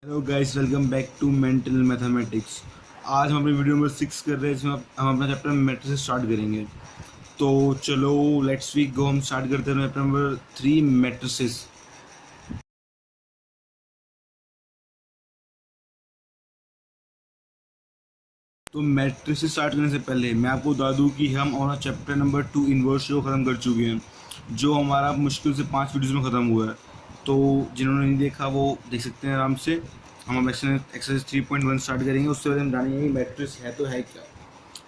Hello guys, welcome back to mental mathematics. आज हम अपनी वीडियो नंबर 6 कर रहे हैं, जिसमें हम अपना चैप्टर मैट्रिसेस स्टार्ट करेंगे। तो चलो लेट्स वी गो, हम स्टार्ट करते हैं चैप्टर नंबर 3 मैट्रिसेस। तो मैट्रिसेस स्टार्ट करने से पहले मैं आपको बता दूं कि हम और चैप्टर नंबर 2 इन्वर्स को ख़त्म कर चुके हैं, जो हमारा मुश्किल से 5 वीडियोज़ में ख़त्म हुआ है। तो जिन्होंने नहीं देखा वो देख सकते हैं आराम से। हम एक्सरसाइज 3.1 स्टार्ट करेंगे। उससे पहले हम जानेंगे कि मैट्रिक्स है तो है क्या।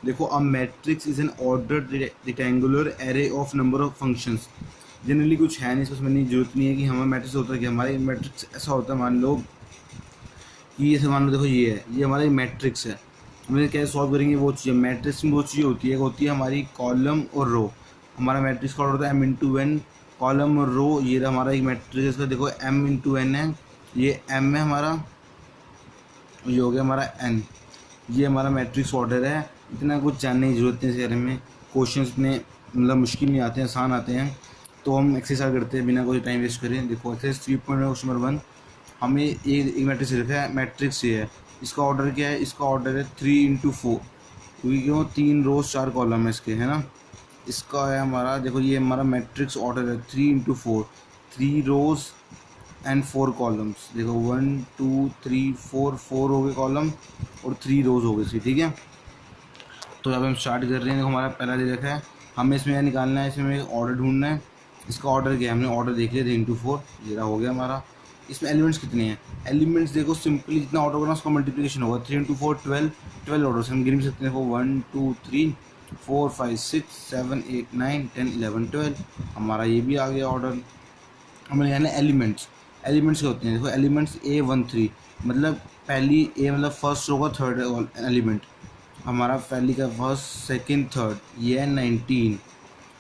देखो, a matrix is an ordered rectangular array of number of functions. Generally कुछ है नहीं, इसको समझने की जरूरत नहीं है कि हमारा मैट्रिक्स होता है कि हमारा मैट्रिक्स ऐसा होता है। मान लो कि जैसे मान लो, देखो ये है, ये हमारा मैट्रिक्स है। हम कैसे सॉल्व करेंगे वो चीज़। मैट्रिक्स में वो चीज़ होती है, एक होती है हमारी कॉलम और रो। हमारा मैट्रिक्स का ऑर्डर होता है m इंटू एन, कॉलम और रो। ये हमारा एक मैट्रिक्स है, इसका देखो m इंटू एन है, ये m है हमारा, ये हो गया हमारा n। ये हमारा मैट्रिक्स ऑर्डर है। इतना कुछ जानने की जरूरत नहीं इस बारे में। क्वेश्चन इतने मतलब मुश्किल नहीं आते हैं, आसान आते हैं। तो हम एक्सरसाइज करते हैं बिना कोई टाइम वेस्ट करें। देखो एक्सरसाइज 3.1 क्वेश्चन नंबर 1, हमें एक मैट्रिक्स लिखा है। मैट्रिक्स ये है, इसका ऑर्डर क्या है? इसका ऑर्डर है 3 इंटू 4, क्योंकि क्यों 3 रोज 4 कॉलम है इसके, है ना। इसका है हमारा, देखो ये हमारा मैट्रिक्स ऑर्डर है 3 इंटू 4, 3 रोज एंड 4 कॉलम्स। देखो 1 2 3 4, 4 हो गए कॉलम और 3 रोज हो गए इसकी, ठीक है। तो अब हम स्टार्ट कर रहे हैं। देखो हमारा पहला दे रखा है, हमें इसमें क्या निकालना है, इसमें ऑर्डर ढूंढना है। इसका ऑर्डर क्या है, हमने ऑर्डर देख लिया 3 इंटू 4, ये हो गया हमारा। इसमें एलिमेंट्स कितने हैं? एलिमेंट्स देखो सिंपली जितना ऑर्डर होगा उसका मल्टीप्लिकेशन होगा। 3 इंटू 4 12, 12 ऑर्डर से हम गिन भी सकते हैं। देखो 1 2 3 4 5 6 7 8 9 10 11 12, हमारा ये भी आ गया ऑर्डर। हमें लिखना है एलिमेंट्स। एलिमेंट्स क्या होते हैं? देखो एलिमेंट्स A13, मतलब पहली ए मतलब फर्स्ट रो का थर्ड एलिमेंट। हमारा पहली का फर्स्ट सेकंड थर्ड, ये है 19।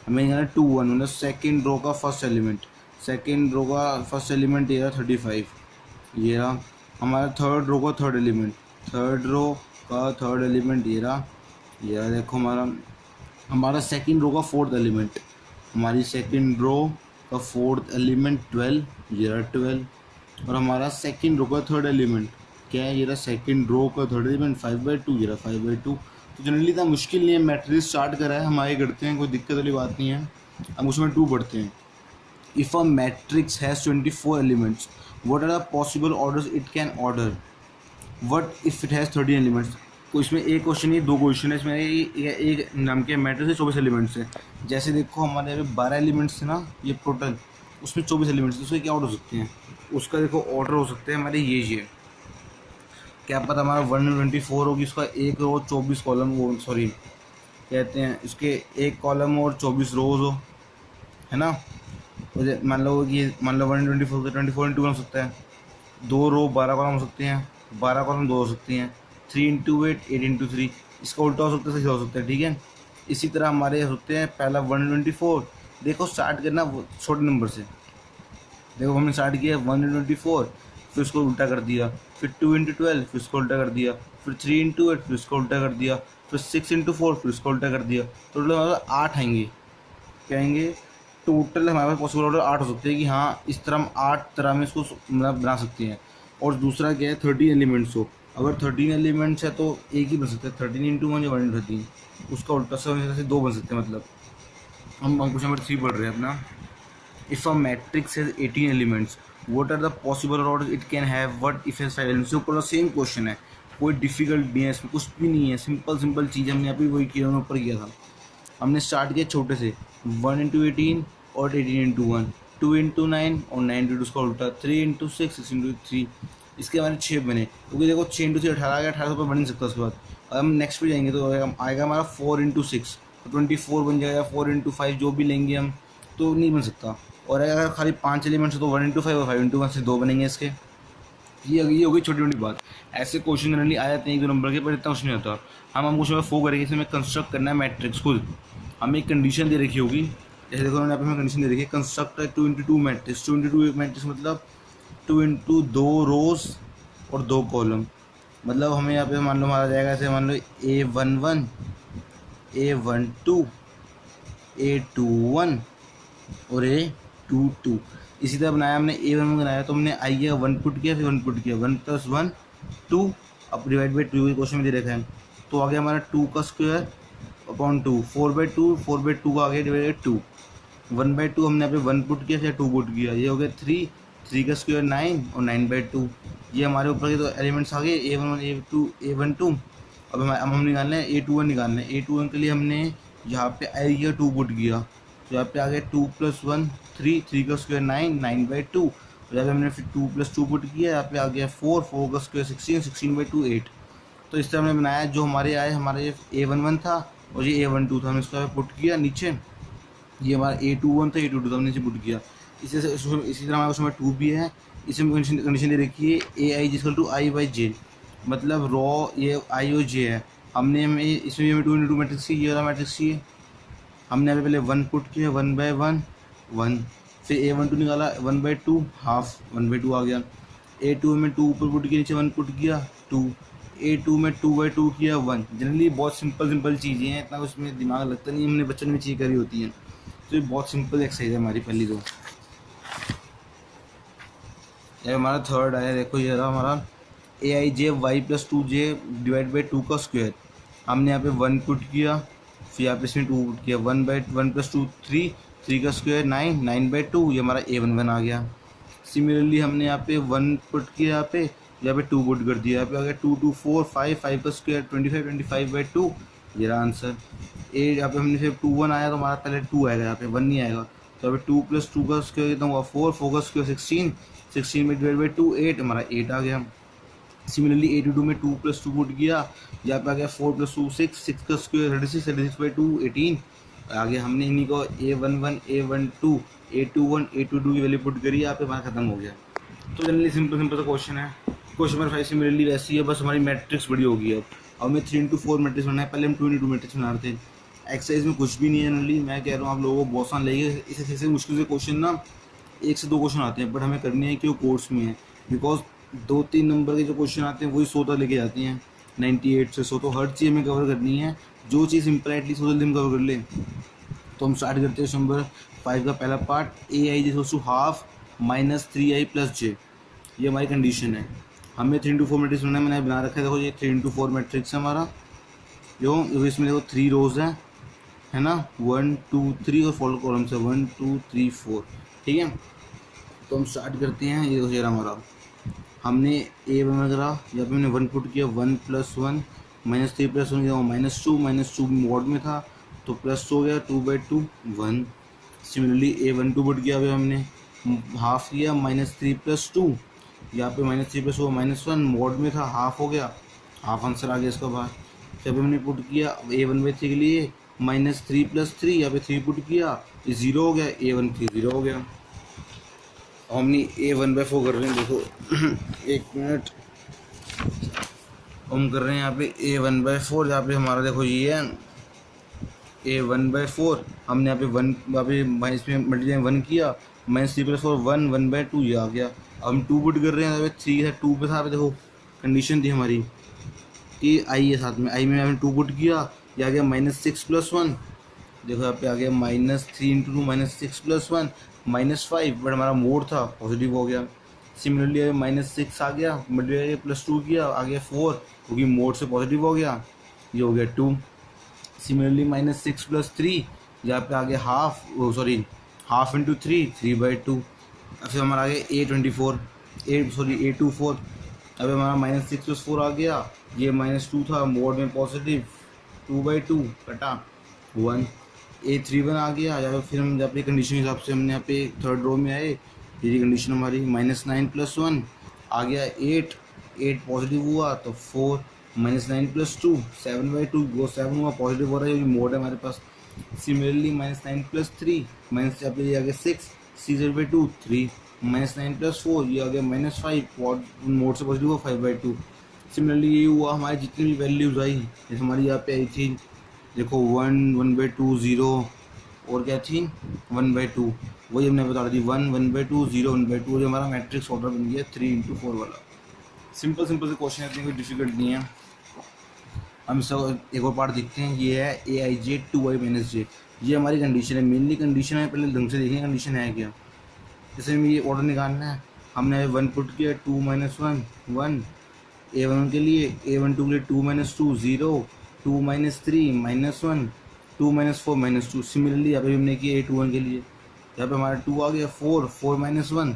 हमें यहाँ 2 1 मतलब सेकंड रो का फर्स्ट एलिमेंट। सेकंड रो का फर्स्ट एलिमेंट ये रहा 35, ये रहा। हमारा थर्ड रो का थर्ड एलिमेंट, थर्ड रो का थर्ड एलिमेंट ये रहा, ये रहा। देखो हमारा हमारा सेकंड रो का फोर्थ एलिमेंट, हमारी सेकंड रो का फोर्थ एलिमेंट 12, ये रहा 12। और हमारा सेकंड रो का थर्ड एलिमेंट क्या है? ये रहा सेकंड रो का थर्ड एलिमेंट 5/2, ये रहा 5/2। तो जनरली इतना मुश्किल नहीं है, मैट्रिक्स स्टार्ट करा है, हम आगे करते हैं, कोई दिक्कत वाली बात नहीं है। हम उसमें 2 पढ़ते हैं। If a matrix has 24 elements, what are the possible orders it can order? What if it has 13 elements? तो इसमें एक क्वेश्चन, ये 2 क्वेश्चन है इसमें। एक नाम के मैट्रिक्स है 24 एलिमेंट्स है। जैसे देखो हमारे यहाँ पे 12 एलिमेंट्स थे ना ये टोटल, उसमें 24 एलिमेंट्स थे, उसके क्या ऑर्डर हो सकते हैं? उसका देखो ऑर्डर हो सकते हैं हमारे ये क्या पता हमारा 124 होगी, उसका एक रो 24 कॉलम, वो सॉरी कहते हैं इसके एक कॉलम और 24 रोज हो, है ना। तो मान लो कि मान लो 124 का 24 इंटू हो सकता है। 2 रो 12 कॉलम हो सकते हैं, 12 कॉलम 2 हो सकती हैं। 3 इंटू 8, 8 इंटू 3, इसका उल्टा हो सकता है, सीधा हो सकता है, ठीक है। इसी तरह हमारे होते हैं पहला 124। देखो स्टार्ट करना छोटे नंबर से। देखो हमने स्टार्ट किया 1 इंटू 24, फिर उसको उल्टा कर दिया। फिर 2 इंटू 12, फिर उसको उल्टा कर दिया। फिर 3 इंटू 8, फिर उसको उल्टा कर दिया। फिर 6 इंटू 4, फिर उसको उल्टा कर दिया। टोटल हमारे 8 आएंगे। क्या आएंगे? टोटल हमारे पास पॉसिबल ऑर्डर 8 हो सकते हैं कि हाँ इस तरह हम 8 तरह में इसको मतलब बना सकते हैं। और दूसरा क्या है, 13 एलिमेंट्स हो। अगर 13 एलिमेंट्स है तो एक ही बन सकता है, 13 इंटू 1 या 1 इंटू 13। उसका उल्टा से 2 बन सकते हैं। मतलब हम क्वेश्चन नंबर 3 पढ़ रहे हैं अपना। If a matrix has 18 elements, what are the possible orders it can have? What if has 5 elements? ऊपर सेम क्वेश्चन है, कोई डिफिकल्ट नहीं है इसमें, कुछ भी नहीं है, सिंपल सिंपल चीज़ हमने यहाँ पे वही किया, ऊपर किया था। हमने स्टार्ट किया छोटे से 1 इंटू 18 और 18 इंटू 1, 2 इंटू 9 और 9 इंटू उसका उल्टा, 3 इंटू 6, 6 इंटू 3। इसके हमारे 6 बने, क्योंकि देखो 6 इंटू 3 18 आ गया, 18 पर बन नहीं सकता। उसके बाद अब हम नेक्स्ट पे जाएंगे तो आएगा हमारा 4 इंटू 6, तो 24 बन जाएगा। 4 इंटू 5 जो भी लेंगे हम तो नहीं बन सकता। और अगर खाली 5 एलिमेंट्स तो 1 इंटू 5 और 5 इंटू 1 से 2 बनेंगे इसके। ये हो गई छोटी छोटी बात। ऐसे क्वेश्चन जनरली आ जाते हैं 1-2 नंबर के, पर इतना कुछ नहीं होता। हम कुछ में फोकस करेंगे, इसमें कंस्ट्रक्ट करना है मैट्रिक्स खुद। हमें एक कंडीशन दे रखी होगी, जैसे देखो यहाँ पे हमें कंडीशन दे रखी है, construct 2 into 2 matrix. 2 into 2 matrix मतलब 2 इंटू 2 रोज और 2 कॉलम। मतलब हमें यहाँ पे मान लो हमारा जाएगा, ऐसे मान लो A11, A12, A21 और A22। इसी तरह बनाया हमने A11 बनाया, तो हमने आई का 1 पुट किया, फिर 1 पुट किया, 1 + 1 2, अब डिवाइड बाई 2 क्वेश्चन में दे रखा है, तो आ गया हमारा 2 का स्क्वायर अपॉन 2, 4/2 का आ गया डिवाइड बाई 2, 1/2 हमने यहाँ पे 1 पुट किया, फिर 2 पुट किया, ये हो गया 3, 3 का स्क्वायर 9 और 9/2, ये हमारे ऊपर के तो एलिमेंट्स आ गए A11 A2 A12। अब हम निकालना है A21 निकालना है। A21 के लिए हमने यहाँ पे आई का 2 पुट किया, तो यहाँ पे आ गया 2 + 1 3, 3 का स्क्वायर 9, 9/2, और यहाँ पे हमने फिर 2 + 2 पुट किया, यहाँ पे आ गया 4, 4 का स्क्वायर 16, 16/2 8। तो इस तरह हमने बनाया, जो हमारे आए हमारा ये A11 था और ये A12 था, हमने इसका पुट किया नीचे, ये हमारा A21 था, A22 था, हमने नीचे पुट किया। इसी तरह हमारे उसमें 2 भी है, इसमें कंडीशन दे रखी है AI=I/J, मतलब रॉ ये आई और जे है, हमने हमें इसमें हमें 2 × 2 मैट्रिक्स की, ये वाला मैट्रिक्स की है, हमने यहाँ पे पहले 1 पुट किया, 1/1 1, फिर A12 निकाला 1/2 हाफ 1/2 आ गया, A2 में 2 ऊपर पुट किया, नीचे 1 पुट किया 2, A2 में 2/2 किया 1। जनरली बहुत सिंपल चीज़ें हैं, इतना उसमें दिमाग लगता नहीं, हमने बच्चों ने भी चीज़ करी होती हैं, तो ये बहुत सिंपल एक्सरसाइज है हमारी पहली। तो ये हमारा थर्ड आया, देखो ये रहा हमारा AI=Y + 2J डिवाइड बाई 2 का स्क्वायर, हमने यहाँ पे 1 पुट किया, फिर यहाँ पे इसमें 2 पुट किया, 1/1 + 2 3, 3 का स्क्वायर 9, 9/2, ये हमारा A11 आ गया। सिमिलरली हमने यहाँ पे 1 पुट किया, यहाँ पे 2 पुट कर दिया, यहाँ पे आ गया 2 2 4 5, 5 का स्क्वायर 25, 25/2, ये रहा आंसर। यहाँ पे हमने फिर 2 1 आया, तो हमारा पहले 2 आएगा, यहाँ पे 1 नहीं आएगा, तो यहाँ पे 2 + 2 का स्क्वायर कितना हुआ 4, 4 का स्क्वायर 16, 16 में डिवाइड बाई 2 8, हमारा 8 आ गया। सिमिलरली A22 में 2 + 2 पुट किया, यहाँ पे आ गया 4 + 2 6, 6 का स्क्वायर 36, 36/2 18, आगे हमने इन्हीं को A11 A12 A21 A22 की वैल्यू पुट करी, यहाँ पे हमारा खत्म हो गया। तो जनरली सिंपल सा क्वेश्चन है। क्वेश्चन नंबर 5 सिमिलरली वैसी है, बस हमारी मैट्रिक्स बड़ी होगी। अब हमें 3 × 4 मैट्रिक्स बनाना है, पहले हम 2 × 2 मैट्रिक्स बना रहे थे। एक्सरसाइज में कुछ भी नहीं है जनरली, मैं कह रहा हूँ आप लोगों को बहुत आसान लगेगा। इस एक्सरसाइज से मुश्किल से क्वेश्चन ना 1 से 2 क्वेश्चन आते हैं, बट हमें करनी है कि वो कोर्स में है, बिकॉज 2-3 नंबर के जो क्वेश्चन आते हैं वही 100 तक लेके जाती हैं, 98 से 100, तो हर चीज़ हमें कवर करनी है। जो चीज़ सिंपल एटलीस्ट 100 जल्दी हम कवर कर लें। तो हम स्टार्ट करते हैं नंबर 5 का पहला पार्ट, AI=½ - 3i + j, ये हमारी कंडीशन है। हमें 3 × 4 मैट्रिक्स बनाना है, मैंने बना रखा है, देखो ये 3 × 4 मैट्रिक्स है हमारा, जो इसमें देखो 3 रोज हैं, है ना, 1 2 3 और 4 कॉलम्स है 1 2 3 4, ठीक है। तो हम स्टार्ट करते हैं, ये देखो हमारा हमने A1 वगैरह, यहाँ पे हमने 1 पुट किया, 1 + 1 -3 + 1 -2 मोड में था, तो प्लस हो गया 2/2 1। सिमिलरली A12 पुट किया, अभी हमने हाफ किया, -3 + 2, यहाँ पे -3 + 2 -1 मोड में था, हाफ हो गया, हाफ आंसर आ गया इसका बाहर। जब हमने पुट किया A1/3 के लिए -3 + 3, यहाँ पे 3 पुट किया, 0 हो गया, A13 0 हो गया। हमने A1/4 कर रहे हैं, देखो 1 मिनट, हम कर रहे हैं यहाँ पे A1/4, यहाँ पे हमारा देखो ये है A1/4, हमने यहाँ पे 1, यहाँ पे इसमें मल्टीप्लाई 1 किया, -3 + 4 1 1/2, ये आ गया। अब हम 2 पुट कर रहे हैं, यहाँ पे 3 है, 2 पे था, देखो कंडीशन थी हमारी कि आई है साथ में, आई में हमने 2 पुट किया, ये आ गया -6 + 1, देखो यहाँ पे आ गया -3 × 2 -6 + 1 -5, बट हमारा मोड था पॉजिटिव हो गया। सिमिलरली -6 आ गया, मल्टीप्लाई +2 किया, आ गया 4, क्योंकि मोड से पॉजिटिव हो गया, ये हो गया 2। सिमिलरली -6 + 3, यहाँ पे आ गया हाफ × 3 3/2, फिर हमारा आ गया A24 A24, अब हमारा -6 + 4 आ गया, ये -2 था, मोड में पॉजिटिव 2/2 कटा 1। A31 आ गया, यहाँ पे फिर हम यहाँ पे कंडीशन के हिसाब से हमने यहाँ पे थर्ड रो में आए, ये कंडीशन हमारी -9 + 1 आ गया 8 पॉजिटिव हुआ, तो 4 -9 + 2 7/2, वो 7 हुआ, पॉजिटिव हो रहा है, ये मोड है हमारे पास। सिमिलरली -9 + 3 माइनस यहाँ पे ये आ गया 6/2 3 -9 + 4, ये आ गया -5, मोड से पॉजिटिव हुआ 5/2। सिमिलरली ये हुआ हमारी जितनी भी वैल्यूज आई, जैसे हमारी यहाँ पे आई थी, देखो 1 1/2 0, और क्या थी 1/2, वही हमने बता दी 1 1/2 0 1/2, जो हमारा मैट्रिक्स ऑर्डर बन गया 3 × 4 वाला। सिंपल से क्वेश्चन है, कोई डिफिकल्ट नहीं है। हम सब एक और पार्ट देखते हैं, ये है AI=2i - j, ये हमारी कंडीशन है, मेनली कंडीशन है, पहले ढंग से देखें कंडीशन है क्या। जैसे हमें ये ऑर्डर निकालना है, हमने 1 पुट किया, 2 माइनस 1 1 A1 के लिए, A1 2 के लिए 2 minus 2 0, 2 minus 3 minus 1, 2 minus 4 minus 2। Similarly यहाँ पे हमने किया A21 के लिए, यहाँ पे हमारा 2 आ गया, 4 4 minus 1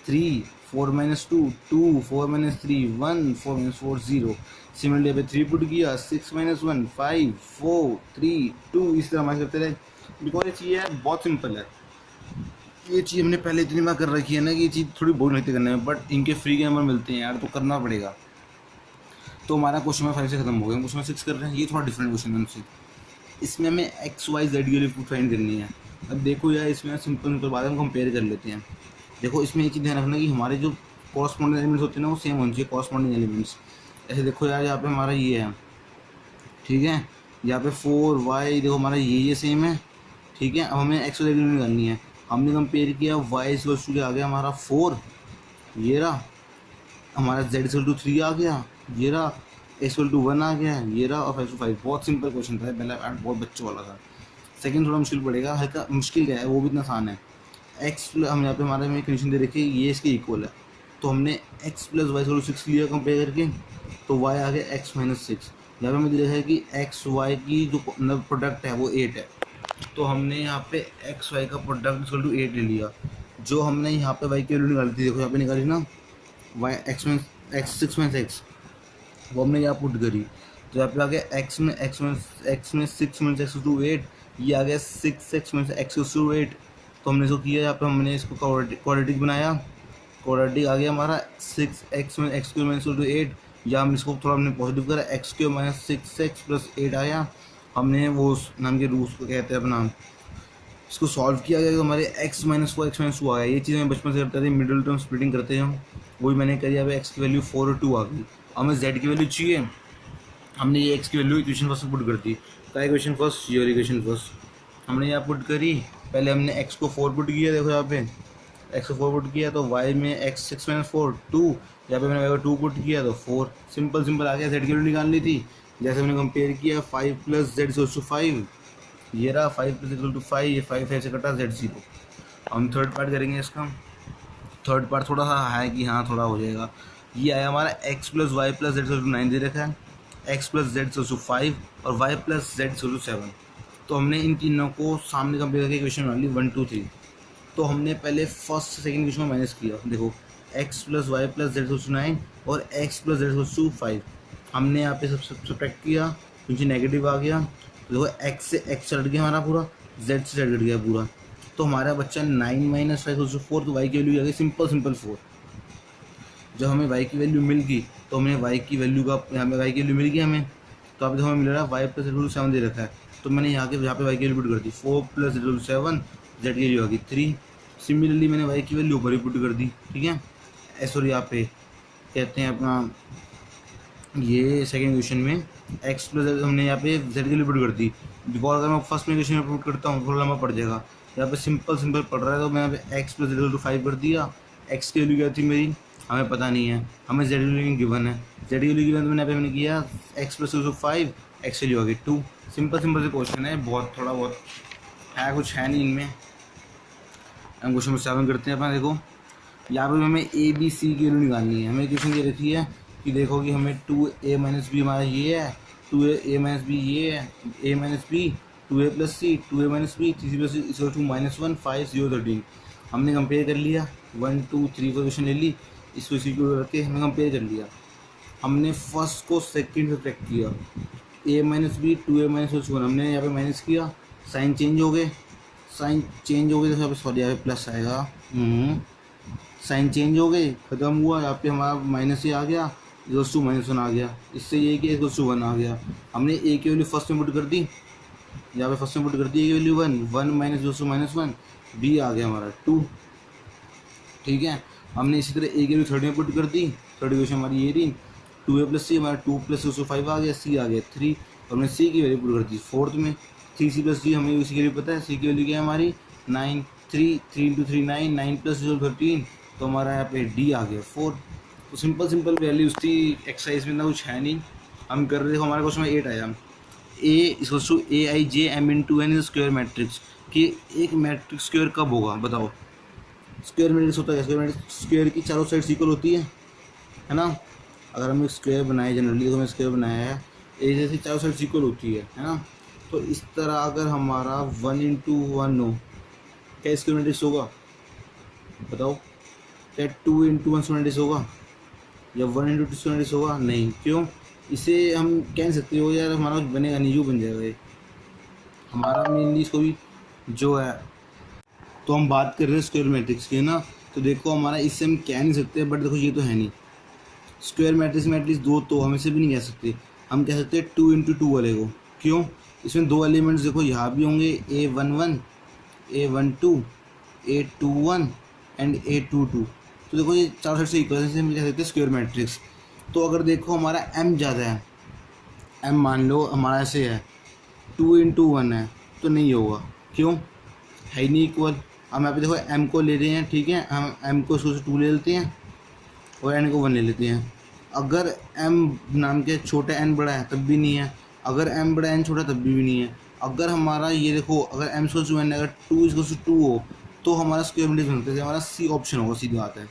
3 4 minus 2 2 4 minus 3 1 4 minus 4 0। Similarly यहाँ पे 3 पुट किया, 6 माइनस 1 5 4 3 2। इस तरह हमारे करते रहे, बिकॉज ये चीज़ है बहुत सिंपल है। ये चीज़ हमने पहले इतनी बार कर रखी है ना कि ये चीज़ थोड़ी बोरिंग लगती है करने में, बट इनके फ्री के नंबर मिलते हैं यार, तो करना पड़ेगा। तो हमारा क्वेश्चन नंबर 5 से खत्म हो गया, क्वेश्चन नंबर 6 कर रहे हैं। ये थोड़ा डिफरेंट क्वेश्चन है उनसे, इसमें हमें एक्स वाई जेड की वैल्यू फाइंड करनी है। अब देखो यार, इसमें सिंपल सिंपल बात है, हम कंपेयर कर लेते हैं। देखो इसमें एक चीज़ ध्यान रखना कि हमारे जो कॉरस्पॉन्डिंग एलिमेंट्स होते हैं ना वो सेम होने चाहिए, कॉरस्पॉन्डिंग एलिमेंट्स। ऐसे देखो यार, यहाँ पे हमारा ये है, ठीक है, यहाँ पे 4 वाई, देखो हमारा ये सेम है, ठीक है। अब हमें एक्स वाई वैल्यू निकालनी है। हमने कंपेयर किया, वाई इक्वल टू आ गया हमारा 4, ये रहा हमारा, जेड इक्वल टू 3 आ गया, ये रहा, एक्स इक्वल टू 1 आ गया, ये रहा, और 5 to 5। बहुत सिंपल क्वेश्चन था, पहला बहुत बच्चों वाला था। सेकंड थोड़ा मुश्किल पड़ेगा, हल्का मुश्किल क्या है, वो भी इतना आसान है। एक्स हम यहाँ पे हमारे में कंडीशन दे रखी है, ये इसके इक्वल है, तो हमने x plus y equal to 6 लिया कंपेयर करके, तो वाई आ गया एक्स माइनस 6। यहाँ पे हमें दे रखा है कि एक्स वाई की जो प्रोडक्ट है वो 8 है, तो हमने यहाँ पे एक्स वाई का प्रोडक्ट इक्वल टू 8 ले लिया। जो हमने यहाँ पे वाई की वैल्यू निकाली थी, देखो यहाँ पे निकाली ना, वाई एक्स में एक्स 6 माइनस एक्स, वो हमने यहाँ पुट करी, तो यहाँ पे आ गया एक्स में 6 माइनस एक्स टू 8, ये आ गया 6 एक्स माइनस एक्स टू 8। तो हमने इसको किया, यहाँ पे हमने इसको क्वाड्रेटिक बनाया, क्वाड्रेटिक आ गया हमारा 6 एक्स में एक्स क्यू माइनस टू 8, या हम इसको थोड़ा हमने पॉजिटिव करा, x Q minus 6 x plus 8 आया। हमने वो उस नाम के रूल्स को कहते हैं अपना, इसको सॉल्व किया गया तो हमारे एक्स माइनस 4 एक्स माइनस 2 आ गया। ये चीज़ हमें बचपन से करते थे, मिडिल टर्म स्प्लिटिंग करते हैं हम, वही मैंने करी। अब एक्स की वैल्यू 4 और 2 आ गई, हमें जेड की वैल्यू चाहिए, हमने ये एक्स की वैल्यू इक्वेशन फर्स्ट पुट कर दी। क्या इक्वेशन फर्स्ट, ये इक्वेशन फर्स्ट हमने यहाँ पुट करी। पहले हमने एक्स को 4 पुट किया, देखो यहाँ पे एक्स को 4 पुट किया, तो वाई में एक्स 6 माइनस 4 2, यहाँ पे मैंने वाई को 2 पुट किया तो 4। सिंपल आ गया, जेड की वैल्यू निकालनी थी, जैसे हमने कंपेयर किया 5 प्लस जेड इक्वल टू 5, ये रहा 5 प्लस इक्वल टू 5, ये 5 से कटा जेड 0। हम थर्ड पार्ट करेंगे इसका, थर्ड पार्ट थोड़ा सा है कि हाँ थोड़ा हो जाएगा। ये आया हमारा x plus y plus z equal to 9 दे रखा है, x plus z equal to 5 और y plus z equal to 7। तो हमने इन तीनों को सामने कंपेयर करके इक्वेशन बना ली 1 2 3। तो हमने पहले फर्स्ट सेकंड इक्वेशन को माइनस किया, देखो x plus y plus z equal to 9 और x plus z equal to 5। हमने यहाँ पे सब सब्ट्रैक्ट किया, क्योंकि नेगेटिव आ गया, तो देखो एक्स से एक्स हट गया हमारा पूरा, जेड से जेड हट गया पूरा। तो हमारा बच्चा 9 माइनस 5 इक्वल टू 4, तो वाई की वैल्यू आ गई सिंपल 4। जब हमें वाई की वैल्यू मिल गई तो हमने वाई की वैल्यू का, यहाँ पे वाई की वैल्यू मिल गई हमें, तो अब देखो हमें मिल रहा है y plus z equal to 7 दे रखा है, तो मैंने यहाँ पे वाई की वैल्यू पुट कर दी 4 प्लस जेड इक्वल टू 7, जेड की वैल्यू आ गई 3। सिमिलरली मैंने वाई की वैल्यू ऊपर ही पुट कर दी, ठीक है। सॉरी यहाँ पे कहते हैं अपना, ये सेकेंड क्वेश्चन में एक्स प्लस हमने यहाँ पे जेड की वैल्यू पुट कर दी, बिकॉज अगर मैं फर्स्ट में क्वेश्चन में पुट करता हूँ थोड़ा लंबा पड़ जाएगा। यहाँ पे सिंपल पड़ रहा है, तो मैं यहाँ पे x plus z equal to 5 कर दिया। एक्स की वैल्यू क्या थी मेरी, हमें पता नहीं है, हमें जेड की वैल्यू गिवन है, जेड की वैल्यू गिवन, तो मैंने यहाँ पे मैंने किया एक्स प्लस 5, एक्स की वैल्यू आ गई 2। सिंपल से क्वेश्चन है, बहुत थोड़ा बहुत है, कुछ है नहीं इनमें। हम क्वेश्चन नंबर 7 करते हैं अपना। देखो यहाँ पे हमें ए बी सी की वैल्यू निकालनी है। हमें क्वेश्चन दे रखी है कि देखो कि हमें 2a माइनस बी हमारा ये है, 2a माइनस बी ये है, a minus B 2a plus C 2a minus B 3c plus C equal to -1 5 0 13। हमने कंपेयर कर लिया, 1 2 3 को क्वेश्चन ले ली, इसको इसी को रख के हमने कंपेयर कर लिया। हमने फर्स्ट को सेकंड से चेक किया, a minus B 2a minus 1, हमने यहाँ पे माइनस किया, साइन चेंज हो गए, तो यहाँ पे सॉरी यहाँ पे प्लस आएगा, साइन चेंज हो गए, खत्म हुआ, यहाँ पे हमारा माइनस ही आ गया, इक्वल्स टू -1 आ गया, इससे ये कि इक्वल्स टू 1 आ गया। हमने ए की वैल्यू फर्स्ट में पुट कर दी, यहाँ पे फर्स्ट में पुट कर दी ए की value 1 minus equals to -1, B आ गया हमारा 2, ठीक है। हमने इसी तरह ए की वैल्यू थर्ड में पुट कर दी, थर्ड इक्वेशन हमारी ये रही, 2a प्लस सी हमारा 2 प्लस 5 आ गया, सी आ गया 3, और हमने सी की वैल्यू पुट कर दी फोर्थ में, 3c प्लस डी, हमें इसी की वैल्यू पता है, सी की वैल्यू क्या है हमारी 9, 3 इंटू 3 9, 9 प्लस 13, तो हमारा यहाँ पे डी आ गया 4। तो सिंपल वैल्यूज थी, एक्सरसाइज में ना कुछ है नहीं, हम कर रहे थे। हमारे क्वेश्चन में 8 आया, A equals to A I J M into N square matrix, कि एक मैट्रिक्स स्क्वायर कब होगा बताओ। स्क्वायर मैट्रिक्स होता है, स्क्वायर मैट्रिक्स स्क्वायर की चारों साइड इक्वल होती है ना। अगर हम एक स्क्वायर बनाए, जनरली तो हमने स्क्वायर बनाया है, ए जैसे चारों साइड इक्वल होती है ना। तो इस तरह अगर हमारा 1 इंटू 1 हो, क्या स्क्वायर मैट्रिक्स होगा बताओ? क्या 2 इंटू 1 स्क्वायर मैट्रिक्स होगा या 1 इंटू 2 स्क्वायर मैट्रिक्स होगा? नहीं। क्यों? इसे हम कह नहीं सकते हो यार हमारा बनेगा नहीं, जो बन जाएगा ये हमारा मेनली इसको भी जो है। तो हम बात कर रहे हैं स्क्वायर मैट्रिक्स की ना, तो देखो हमारा इससे हम कह नहीं सकते, बट देखो ये तो है नहीं स्क्वायर मैट्रिक्स में एटलीस्ट दो, तो हम इसे भी नहीं कह सकते। हम कह सकते हैं 2 इंटू 2 वाले को। क्यों? इसमें दो एलिमेंट्स देखो यहाँ भी होंगे, A11 A12 A21 and A22। तो देखो ये चारों साइड से इक्वल है, हम कह सकते हैं स्क्वायर मैट्रिक्स। तो अगर देखो हमारा m ज़्यादा है, m मान लो हमारा ऐसे है 2 इंटू 1 है, तो नहीं होगा। क्यों? है ही नहीं इक्वल। हम यहाँ पे देखो m को ले रहे हैं, ठीक है, हम m को उसको 2 ले लेते हैं और n को 1 ले लेते हैं। अगर m नाम के छोटा n बड़ा है तब भी नहीं है, अगर m बड़ा n छोटा तब भी नहीं है। अगर हमारा ये देखो अगर m इक्वल टू n, अगर 2 इक्वल टू 2 हो तो हमारा स्क्वायर मैट्रिक्स बनता है, हमारा सी ऑप्शन होगा, सीधी बात है।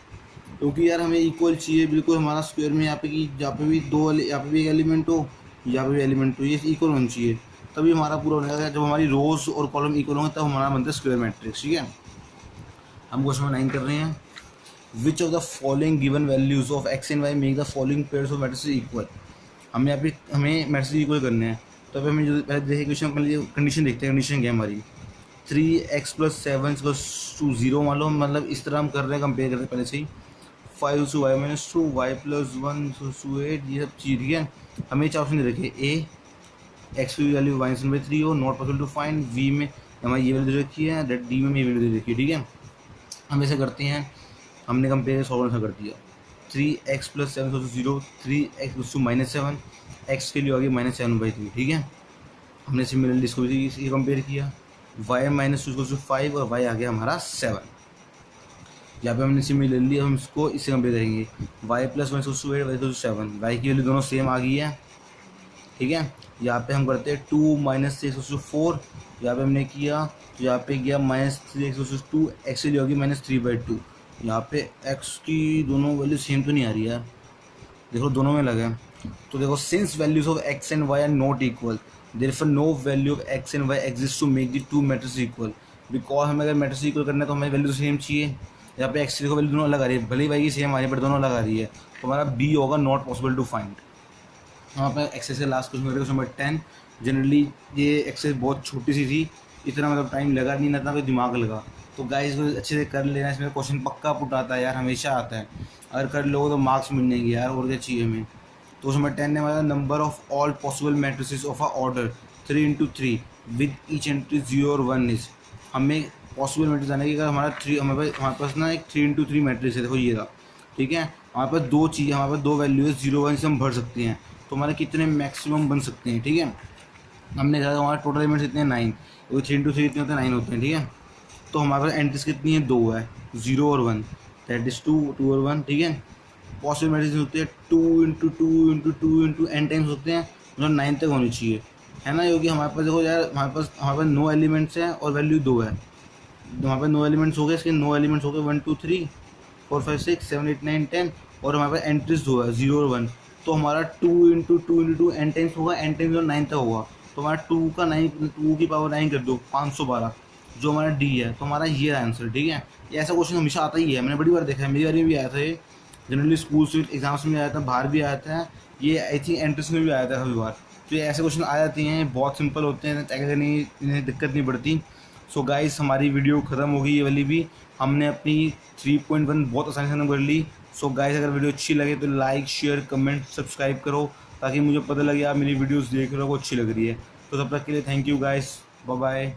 क्योंकि यार हमें इक्वल चाहिए बिल्कुल हमारा स्क्वायर में, यहाँ पे कि जहाँ पे भी यहाँ पे भी एक एलिमेंट हो, यहाँ पे भी एलिमेंट हो, ये इक्वल होना चाहिए, तभी हमारा पूरा बनेगा। जब हमारी रोज और कॉलम इक्वल होंगे तब हमारा बनता है स्क्वायर मैट्रिक्स, ठीक है। हम क्वेश्चन नंबर 9 कर रहे हैं। Which of the following given values of x and y make the following pairs of matrices equal. हमें यहाँ पे हमें मैट्रिसेस इक्वल करने हैं, तो अभी हमें जो पहले देखिए क्वेश्चन, कंडीशन देखते हैं। कंडीशन क्या है हमारी? 3x + 7 = 0 मान लो, मतलब इस तरह हम कर रहे हैं, कंपेयर कर रहे हैं पहले से ही। 5 * y - 2 y + 1 = 8, ये सब चीज़, ठीक है। हमें 4 ऑप्शन दे रखे, ए एक्स की वैल्यू -3 हो, नॉट पॉसिबल टू फाइंड, वी में हमारी ये वैल्यू दे रखी है, डी में ये वैल्यू दे रखी है, ठीक है। हम ऐसे करते हैं, हमने कंपेयर सॉल्व कर दिया। 3x + 7 = 0, 3x = -7, x के लिए आ गई -7/3, ठीक है। हमने सिमिलरली इसको भी ये कंपेयर किया, y - 2 = 5 और y आ गया हमारा 7। यहाँ पे हमने सिमिलरली हम इसको इससे कंपेयर करेंगे, y + 1 = 8, y = 7, y की वैल्यू दोनों सेम आ गई है, ठीक है। यहाँ पे हम करते हैं 2 - 6 = 4, यहाँ पे हमने किया तो यहाँ पे गया -3x = 2, x के लिए होगी -3/2। यहाँ पे x की दोनों वैल्यू सेम तो नहीं आ रही यार, देखो दोनों में लगा है। तो देखो since values of x and y are not equal, therefore no value of x and y exist to make the two matrix equal. Because हमें अगर मैट्रिक्स इक्वल करना है तो हमें वैल्यू सेम चाहिए। यहाँ पे x की वैल्यू दोनों अलग आ रही है, भले ही y की सेम आ रही है बट दोनों अलग आ रही है, तो हमारा b होगा नॉट पॉसिबल टू फाइंड। हम अपने एक्सरसाइज का लास्ट क्वेश्चन करेंगे, क्वेश्चन नंबर 10। जनरली ये एक्सरसाइज बहुत छोटी सी थी, इतना मतलब टाइम लगा नहीं, ना कोई दिमाग लगा, तो गाइस इसको अच्छे से कर लेना। इसमें क्वेश्चन पक्का पुट आता है यार, हमेशा आता है, अगर कर लोगे तो मार्क्स मिल जाएंगे यार, और क्या चाहिए हमें। तो क्वेश्चन नंबर 10 ने हमारा number of all possible matrices of a order 3 × 3 with each entry 0 और 1 इज। हमें पॉसिबल मैट्रिक्स आने की, अगर हमारे पास ना एक 3 × 3 मैट्रिक्स है, देखो ये था, ठीक है। हमारे पास दो चीज़, हमारे पास दो वैल्यू है 0 1 से हम भर सकते हैं, तो हमारे कितने मैक्सिमम बन सकते हैं, ठीक है। हमने कहा हमारे टोटल एलिमेंट्स इतने 9, वो 3 × 3 इतने होते हैं 9 होते हैं, ठीक है। तो हमारे पास एंट्रीज कितनी है? 2 है, 0 और 1, दैट इज 2 और 1, ठीक है। पॉसिबल मैट्रिक्स होते हैं 2 × 2 × 2 × n टाइम्स होते हैं, मतलब 9 तक होनी चाहिए, है ना। क्योंकि हमारे पास देखो यार, हमारे पास 9 एलिमेंट्स हैं और वैल्यू 2 है, तो हमारे पास 9 एलिमेंट्स हो गए, इसके 9 एलिमेंट्स हो गए 1 2 3 4 5 6 7 8 9 10, और हमारे पास एंट्रीज 2 है 0 और 1, तो हमारा 2 × 2 × 2 n टाइम्स होगा, n टाइम्स और 9 तक होगा, तो हमारा 2 का 9 2 की पावर 9 कर दो 512, जो हमारा डी है, तो हमारा ये आंसर, ठीक है। ये ऐसा क्वेश्चन हमेशा आता ही है, मैंने बड़ी बार देखा है, मेरी बार में भी आया था ये, जनरली स्कूल से एग्जाम्स में आया था, बाहर भी आया था ये, आई थिंक एंट्रेंस में भी आया था कभी बार। तो ये ऐसे क्वेश्चन आ जाते हैं, बहुत सिंपल होते हैं, चेक करने इन्हें दिक्कत नहीं पड़ती। सो गाइस हमारी वीडियो ख़त्म हो गई ये वाली भी, हमने अपनी 3.1 बहुत आसानी से खत्म कर ली। सो गाइस अगर वीडियो अच्छी लगे तो लाइक शेयर कमेंट सब्सक्राइब करो, ताकि मुझे पता लगे आप मेरी वीडियोस देख रहे हो, वो अच्छी लग रही है। तो तब तक के लिए thank you guys, bye bye.